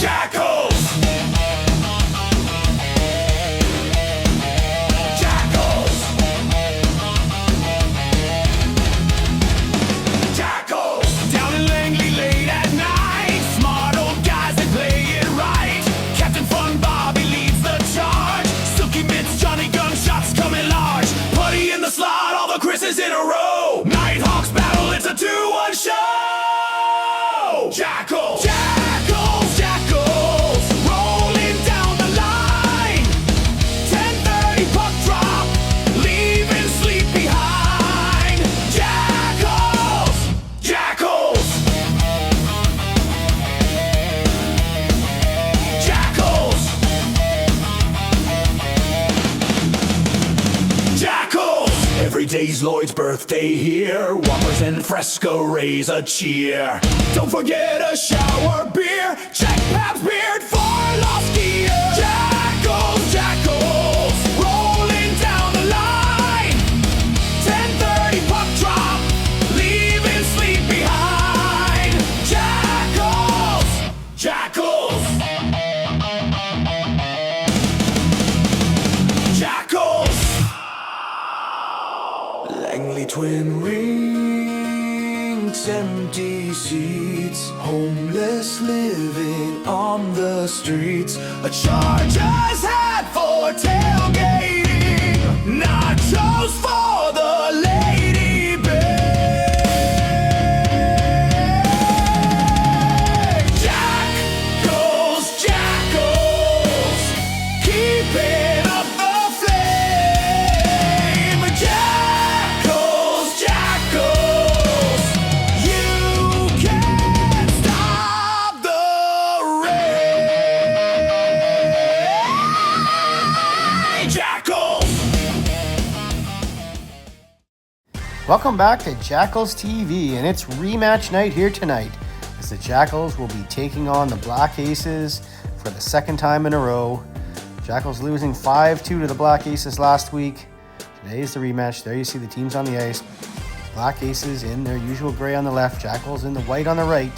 Jackals! Jackals! Jackals! Down in Langley late at night, smart old guys that play it right. Captain Fun Bobby leads the charge. Silky Mitts, Johnny Gunshots coming large. Putty in the slot, all the Chris's in a row. Nighthawks battle, it's a 2-1 show! Jackals! Jackals! Jackals! Rolling down the line. 10:30 puck drop, leaving sleep behind. Jackals! Jackals! Jackals! Jackals! Every day's Lloyd's birthday here. Whoppers and Fresco raise a cheer. Don't forget a shower beer. Check Pab's beard for lost gear. Jackals, Jackals, rolling down the line. 10:30 puck drop, leaving sleep behind. Jackals, Jackals, Jackals. Langley twin rinks, empty seats, homeless living on the streets. A Chargers hat for tailgating, nachos for the lady bag. Jackals, Jackals, keeping up the flame. Jackals, Jackals, you can't stop the rain. Jackals. Welcome back to Jackals TV, and it's rematch night here tonight as the Jackals will be taking on the Black Aces for the second time in a row. Jackals losing 5-2 to the Black Aces last week. Today is the rematch. There you see the teams on the ice. Black Aces in their usual gray on the left, Jackals in the white on the right.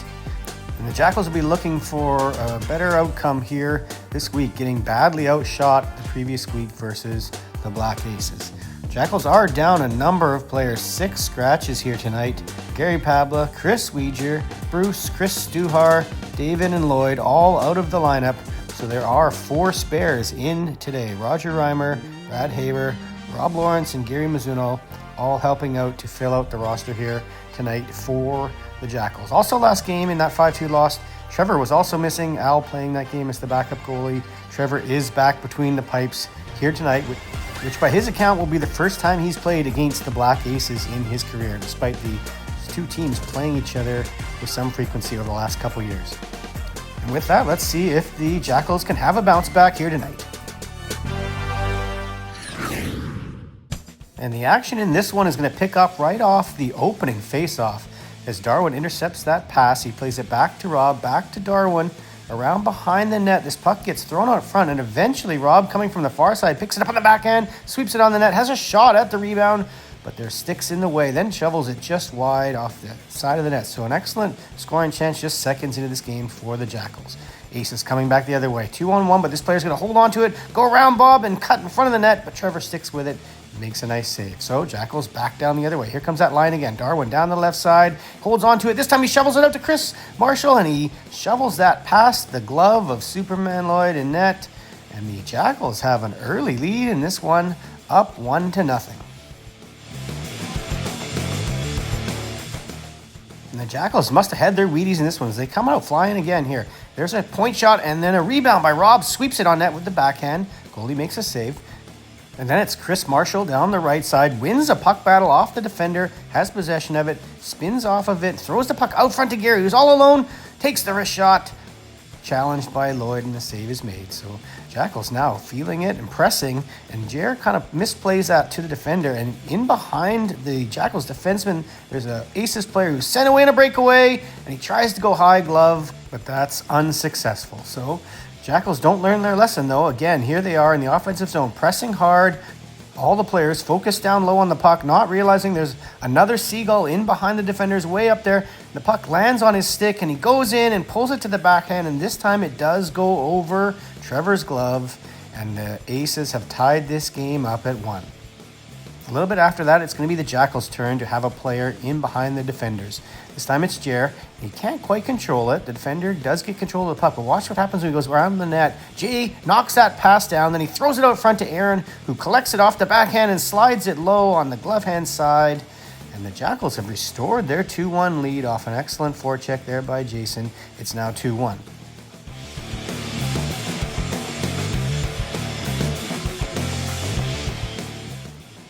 And the Jackals will be looking for a better outcome here this week, getting badly outshot the previous week versus the Black Aces. Jackals are down a number of players, 6 scratches here tonight. Gary Pabla, Chris Weeger, Bruce, Chris Stuhar, David and Lloyd all out of the lineup. So there are 4 spares in today. Roger Reimer, Brad Haber, Rob Lawrence and Gary Mizuno all helping out to fill out the roster here tonight for the Jackals. Also last game in that 5-2 loss, Trevor was also missing. Al playing that game as the backup goalie. Trevor is back between the pipes here tonight, which by his account will be the first time he's played against the Black Aces in his career, despite the 2 teams playing each other with some frequency over the last couple years. And with that, let's see if the Jackals can have a bounce back here tonight. And the action in this one is going to pick up right off the opening face-off. As Darwin intercepts that pass, he plays it back to Rob, back to Darwin, around behind the net. This puck gets thrown out front, and eventually Rob, coming from the far side, picks it up on the backhand, sweeps it on the net, has a shot at the rebound, but there's sticks in the way, then shovels it just wide off the side of the net. So an excellent scoring chance just seconds into this game for the Jackals. Aces coming back the other way, 2-on-1, but this player's going to hold on to it, go around Bob and cut in front of the net, but Trevor sticks with it, makes a nice save. So Jackals back down the other way. Here comes that line again. Darwin down the left side, holds on to it. This time he shovels it out to Chris Marshall, and he shovels that past the glove of Superman Lloyd in net. And the Jackals have an early lead in this one, up 1-0. And the Jackals must have had their Wheaties in this one as they come out flying again here. There's a point shot and then a rebound by Rob. Sweeps it on net with the backhand. Goalie makes a save. And then it's Chris Marshall down the right side, wins a puck battle off the defender, has possession of it, spins off of it, throws the puck out front to Gary, who's all alone, takes the wrist shot, challenged by Lloyd, and the save is made. So Jackals now feeling it and pressing, and Jer kind of misplays that to the defender, and in behind the Jackals defenseman, there's a Aces player who's sent away in a breakaway, and he tries to go high glove, but that's unsuccessful. So Jackals don't learn their lesson, though. Again, here they are in the offensive zone, pressing hard, All the players focus down low on the puck, not realizing there's another seagull in behind the defenders way up there. The puck lands on his stick and he goes in and pulls it to the backhand, and this time it does go over Trevor's glove, and the Aces have tied this game up at 1. A little bit after that, it's going to be the Jackals' turn to have a player in behind the defenders. This time it's Jer. He can't quite control it. The defender does get control of the puck, but watch what happens when he goes around the net. Jay knocks that pass down, then he throws it out front to Aaron, who collects it off the backhand and slides it low on the glove hand side. And the Jackals have restored their 2-1 lead off an excellent forecheck there by Jason. It's now 2-1.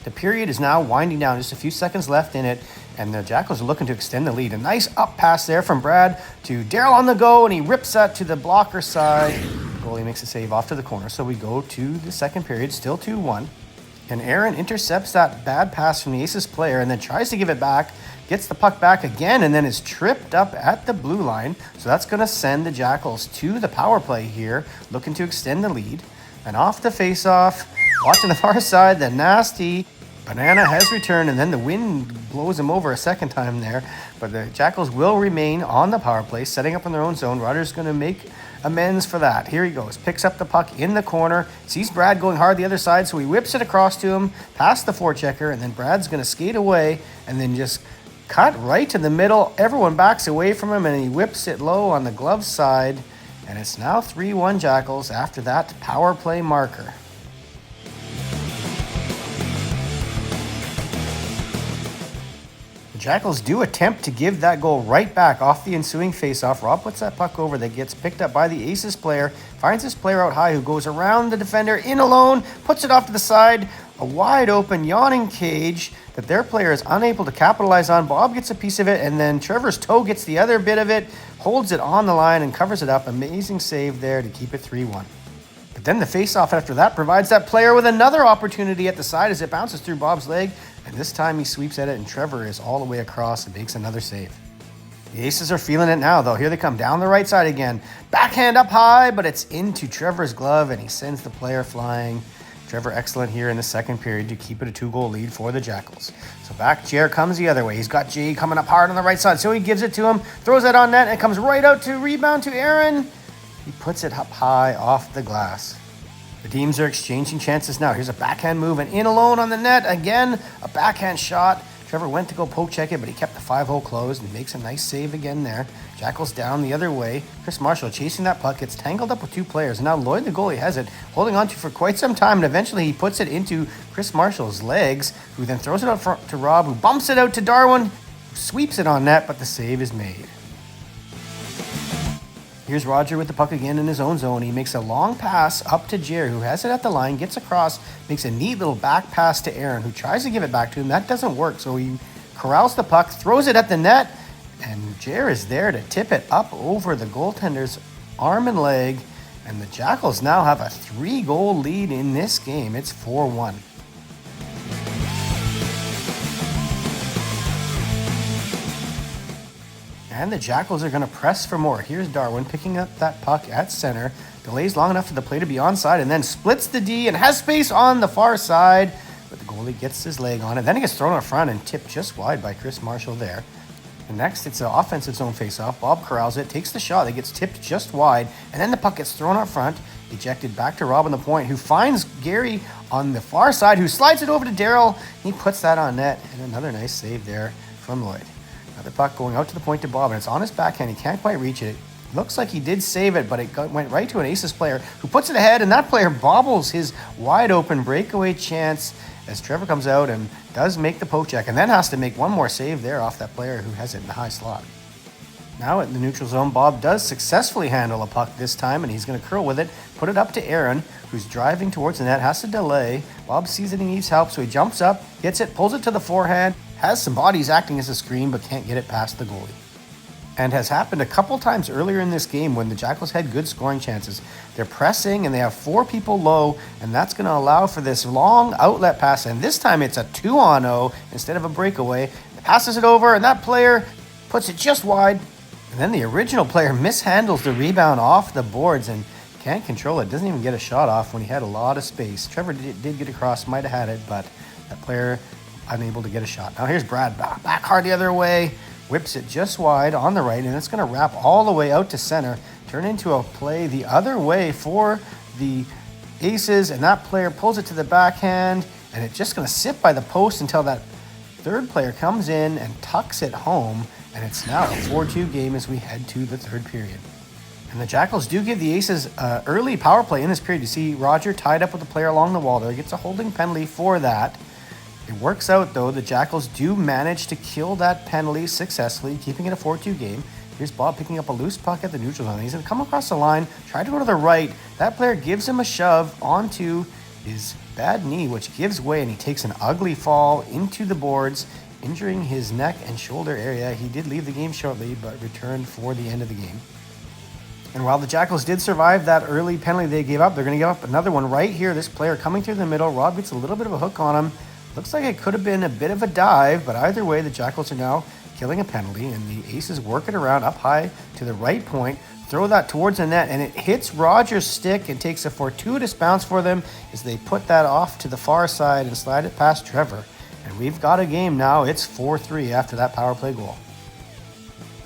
The period is now winding down, just a few seconds left in it, and the Jackals are looking to extend the lead. A nice up pass there from Brad to Daryl on the go, and he rips that to the blocker side. Goalie makes a save off to the corner, so we go to the second period, still 2-1. And Aaron intercepts that bad pass from the Aces player and then tries to give it back, gets the puck back again, and then is tripped up at the blue line. So that's going to send the Jackals to the power play here, looking to extend the lead. And off the face-off, watching the far side, the nasty Banana has returned, and then the wind blows him over a second time there. But the Jackals will remain on the power play, setting up in their own zone. Rogers going to make amends for that. Here he goes, picks up the puck in the corner, sees Brad going hard the other side, so he whips it across to him, past the forechecker, and then Brad's going to skate away and then just cut right to the middle. Everyone backs away from him, and he whips it low on the glove side, and it's now 3-1 Jackals after that power play marker. Jackals do attempt to give that goal right back off the ensuing faceoff. Rob puts that puck over that gets picked up by the Aces player, finds his player out high who goes around the defender in alone, puts it off to the side, a wide open yawning cage that their player is unable to capitalize on. Bob gets a piece of it, and then Trevor's toe gets the other bit of it, holds it on the line and covers it up. Amazing save there to keep it 3-1. But then the faceoff after that provides that player with another opportunity at the side as it bounces through Bob's leg. And this time he sweeps at it, and Trevor is all the way across and makes another save. The Aces are feeling it now, though. Here they come down the right side again. Backhand up high, but it's into Trevor's glove, and he sends the player flying. Trevor excellent here in the second period to keep it a 2-goal lead for the Jackals. So back Jer comes the other way. He's got Jay coming up hard on the right side, so he gives it to him, throws it on net, and it comes right out to rebound to Aaron. He puts it up high off the glass. The teams are exchanging chances now. Here's a backhand move and in alone on the net. Again, a backhand shot. Trevor went to go poke check it, but he kept the 5-hole closed and makes a nice save again there. Jackals down the other way. Chris Marshall chasing that puck, gets tangled up with two players. And now Lloyd, the goalie, has it, holding on to for quite some time. And eventually he puts it into Chris Marshall's legs, who then throws it out front to Rob, who bumps it out to Darwin, who sweeps it on net, but the save is made. Here's Roger with the puck again in his own zone. He makes a long pass up to Jer, who has it at the line, gets across, makes a neat little back pass to Aaron, who tries to give it back to him. That doesn't work, so he corrals the puck, throws it at the net, and Jer is there to tip it up over the goaltender's arm and leg, and the Jackals now have a 3-goal lead in this game. It's 4-1. And the Jackals are going to press for more. Here's Darwin picking up that puck at center. Delays long enough for the play to be onside and then splits the D and has space on the far side. But the goalie gets his leg on it. Then he gets thrown up front and tipped just wide by Chris Marshall there. And next, it's an offensive zone faceoff. Bob corrals it, takes the shot that gets tipped just wide. And then the puck gets thrown up front. Ejected back to Rob on the point, who finds Gary on the far side, who slides it over to Daryl. He puts that on net. And another nice save there from Lloyd. Another puck going out to the point to Bob, and it's on his backhand. He can't quite reach it. Looks like he did save it, but it went right to an Aces player who puts it ahead, and that player bobbles his wide open breakaway chance as Trevor comes out and does make the poke check, and then has to make one more save there off that player who has it in the high slot. Now at the neutral zone, Bob does successfully handle a puck this time, and he's going to curl with it, put it up to Aaron, who's driving towards the net, has to delay. Bob sees that he needs help, so he jumps up, gets it, pulls it to the forehand, has some bodies acting as a screen, but can't get it past the goalie. And has happened a couple times earlier in this game when the Jackals had good scoring chances. They're pressing, and they have 4 people low, and that's going to allow for this long outlet pass, and this time it's a 2-on-0 instead of a breakaway. Passes it over, and that player puts it just wide. And then the original player mishandles the rebound off the boards and Can't control it. Doesn't even get a shot off when he had a lot of space. Trevor did get across, might have had it, but that player unable to get a shot. Now here's Brad back hard the other way. Whips it just wide on the right, and it's going to wrap all the way out to center. Turn into a play the other way for the Aces, and that player pulls it to the backhand, and it's just going to sit by the post until that third player comes in and tucks it home, and it's now a 4-2 game as we head to the third period. And the Jackals do give the Aces early power play in this period. You see Roger tied up with the player along the wall there. He gets a holding penalty for that. It works out, though. The Jackals do manage to kill that penalty successfully, keeping it a 4-2 game. Here's Bob picking up a loose puck at the neutral zone. He's going to come across the line, try to go to the right. That player gives him a shove onto his bad knee, which gives way, and he takes an ugly fall into the boards, injuring his neck and shoulder area. He did leave the game shortly, but returned for the end of the game. And while the Jackals did survive that early penalty they gave up, they're going to give up another one right here. This player coming through the middle. Rob gets a little bit of a hook on him. Looks like it could have been a bit of a dive, but either way, the Jackals are now killing a penalty, and the Aces work it around up high to the right point, throw that towards the net, and it hits Roger's stick and takes a fortuitous bounce for them as they put that off to the far side and slide it past Trevor. And we've got a game now. It's 4-3 after that power play goal.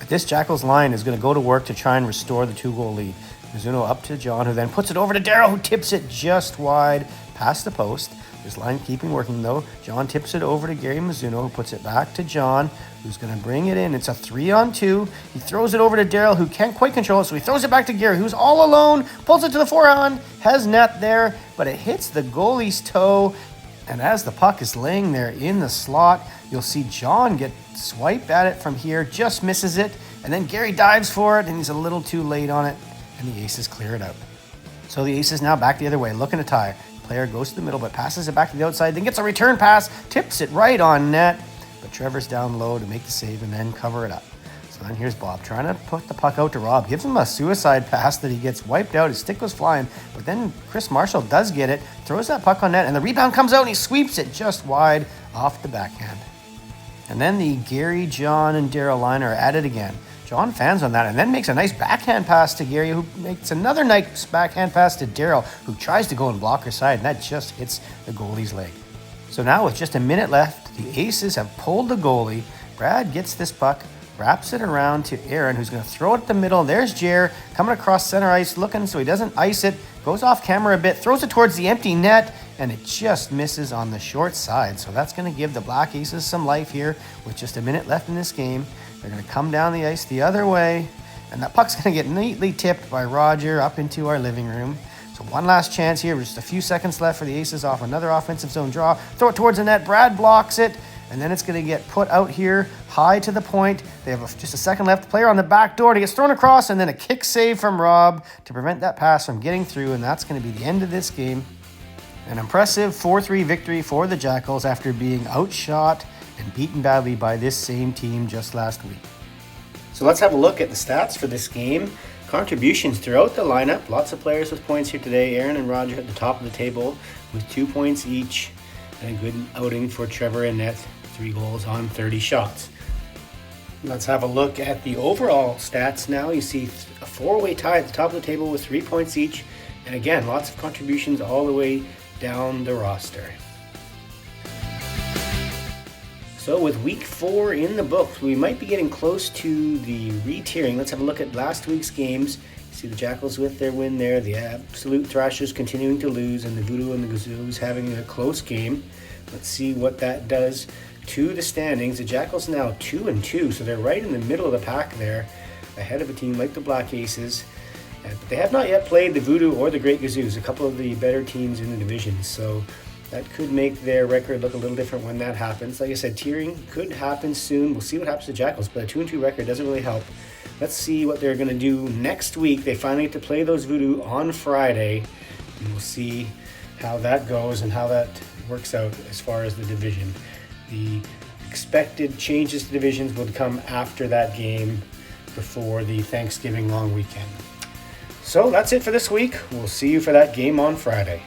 This Jackals line is going to go to work to try and restore the 2-goal lead. Mizuno up to John, who then puts it over to Darryl, who tips it just wide past the post. This line keeping working, though. John tips it over to Gary Mizuno, who puts it back to John, who's going to bring it in. It's a 3-on-2. He throws it over to Darryl, who can't quite control it, so he throws it back to Gary, who's all alone, pulls it to the forehand, has net there, but it hits the goalie's toe. And as the puck is laying there in the slot, you'll see John get swiped at it from here, just misses it, and then Gary dives for it, and he's a little too late on it, and the Aces clear it out. So the Aces now back the other way, looking to tie. Player goes to the middle, but passes it back to the outside, then gets a return pass, tips it right on net, but Trevor's down low to make the save and then cover it up. So then here's Bob trying to put the puck out to Rob, gives him a suicide pass that he gets wiped out, his stick goes flying, but then Chris Marshall does get it, throws that puck on net, and the rebound comes out and he sweeps it just wide off the backhand. And then the Gary, John, and Darryl line are at it again. John fans on that and then makes a nice backhand pass to Gary, who makes another nice backhand pass to Darryl, who tries to go and block her side, and that just hits the goalie's leg. So now with just a minute left, the Aces have pulled the goalie. Brad gets this puck, wraps it around to Aaron, who's going to throw it at the middle. There's Jer coming across center ice, looking so he doesn't ice it, goes off camera a bit, throws it towards the empty net, and it just misses on the short side. So that's going to give the Black Aces some life here with just a minute left in this game. They're going to come down the ice the other way, and that puck's going to get neatly tipped by Roger up into our living room. So one last chance here, just a few seconds left for the Aces off another offensive zone draw. Throw it towards the net, Brad blocks it, and then it's going to get put out here high to the point. They have just a second left. Player on the back door, and he gets thrown across, and then a kick save from Rob to prevent that pass from getting through, and that's going to be the end of this game. An impressive 4-3 victory for the Jackals after being outshot and beaten badly by this same team just last week. So let's have a look at the stats for this game. Contributions throughout the lineup. Lots of players with points here today. Aaron and Roger at the top of the table with 2 points each. And a good outing for Trevor and net, 3 goals on 30 shots. Let's have a look at the overall stats now. You see a 4-way tie at the top of the table with 3 points each. And again, lots of contributions all the way down the roster. So with week 4 in the books, we might be getting close to the re-tiering. Let's have a look at last week's games. You see the Jackals with their win there, the Absolute Thrashers continuing to lose, and the Voodoo and the Gazoos having a close game. Let's see what that does to the standings. The Jackals now 2-2, so they're right in the middle of the pack there, ahead of a team like the Black Aces. But they have not yet played the Voodoo or the Great Gazoos, a couple of the better teams in the division. So that could make their record look a little different when that happens. Like I said, tiering could happen soon. We'll see what happens to Jackals, but a 2-2 record doesn't really help. Let's see what they're going to do next week. They finally get to play those Voodoo on Friday, and we'll see how that goes and how that works out as far as the division. The expected changes to divisions would come after that game before the Thanksgiving long weekend. So that's it for this week. We'll see you for that game on Friday.